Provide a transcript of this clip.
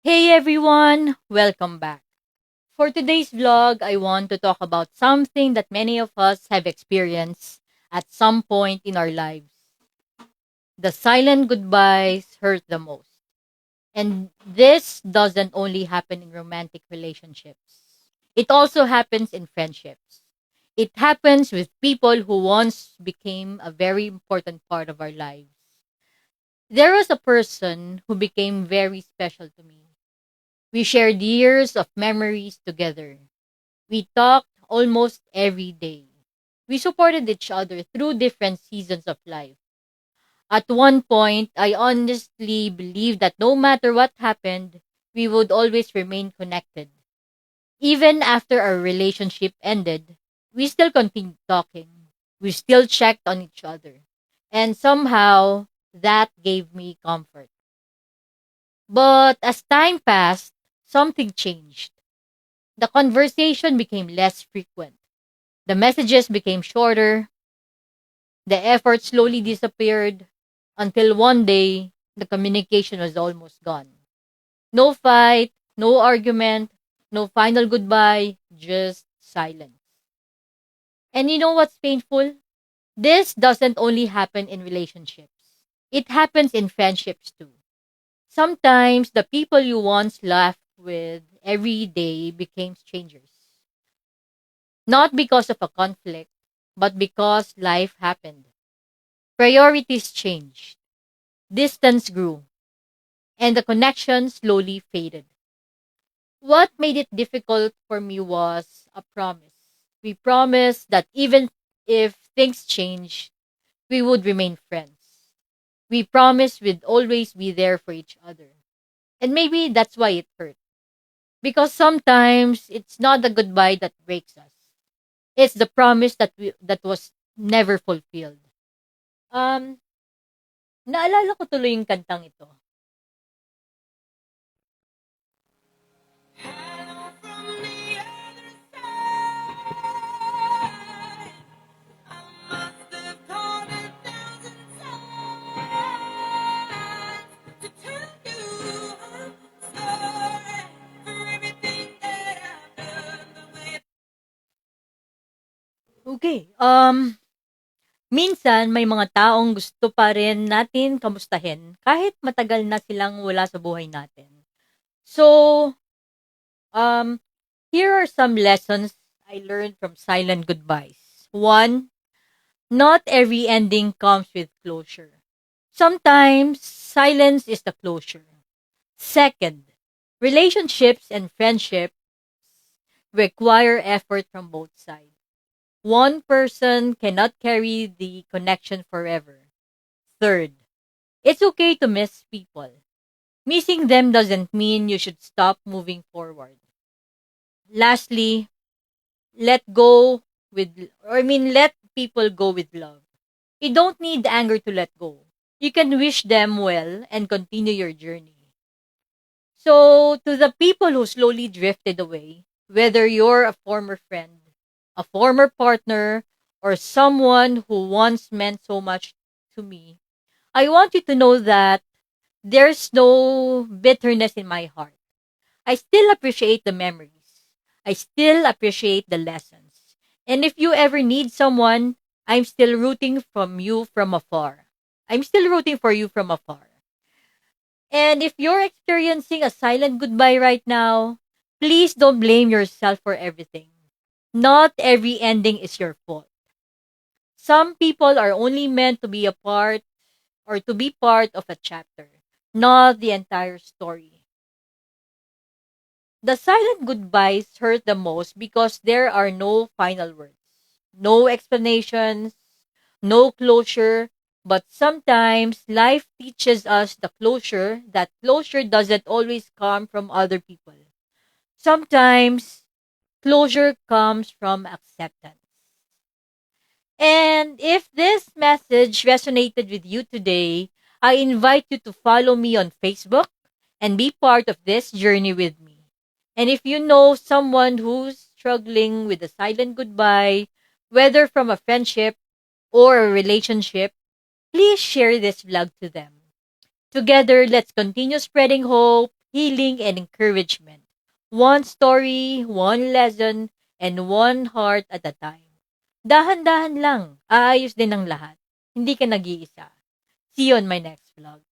Hey everyone, welcome back. For today's vlog, I want to talk about something that many of us have experienced at some point in our lives. The silent goodbyes hurt the most. And this doesn't only happen in romantic relationships. It also happens in friendships. It happens with people who once became a very important part of our lives. There was a person who became very special to me. We shared years of memories together. We talked almost every day. We supported each other through different seasons of life. At one point, I honestly believed that no matter what happened, we would always remain connected. Even after our relationship ended, we still continued talking. We still checked on each other. And somehow, that gave me comfort. But as time passed, something changed. The conversation became less frequent. The messages became shorter. The effort slowly disappeared until one day the communication was almost gone. No fight, no argument, no final goodbye, just silence. And you know what's painful? This doesn't only happen in relationships, it happens in friendships too. Sometimes the people you once laughed with every day became strangers. Not because of a conflict, but because life happened. Priorities changed, distance grew, and the connection slowly faded. What made it difficult for me was a promise. We promised that even if things change, we would remain friends. We promised we'd always be there for each other. And maybe that's why it hurt. Because sometimes it's not the goodbye that breaks us. It's the promise that was never fulfilled. Um, Naalala ko tuloy yung kantang ito. Okay. Minsan may mga taong gusto pa rin natin kamustahin kahit matagal na silang wala sa buhay natin. So, um, here are some lessons I learned from silent goodbyes. One, not every ending comes with closure. Sometimes silence is the closure. Second, relationships and friendships require effort from both sides. One person cannot carry the connection forever. Third, it's okay to miss people. Missing them doesn't mean you should stop moving forward. Lastly, let go let people go with love. You don't need anger to let go. You can wish them well and continue your journey. So, to the people who slowly drifted away, whether you're a former friend, a former partner, or someone who once meant so much to me, I want you to know that there's no bitterness in my heart. I still appreciate the memories. I still appreciate the lessons. And if you ever need someone, I'm still rooting from you from afar. I'm still rooting for you from afar. And if you're experiencing a silent goodbye right now, please don't blame yourself for everything. Not every ending is your fault. Some people are only meant to be a part or to be part of a chapter, not the entire story. The silent goodbyes hurt the most because there are no final words, no explanations, no closure. But sometimes life teaches us the closure that closure doesn't always come from other people. Sometimes closure comes from acceptance. And if this message resonated with you today, I invite you to follow me on Facebook and be part of this journey with me. And if you know someone who's struggling with a silent goodbye, whether from a friendship or a relationship, please share this vlog to them. Together, let's continue spreading hope, healing, and encouragement. One story, one lesson, and one heart at a time. Dahan-dahan lang, aayos din ang lahat. Hindi ka nag-iisa. See you on my next vlog.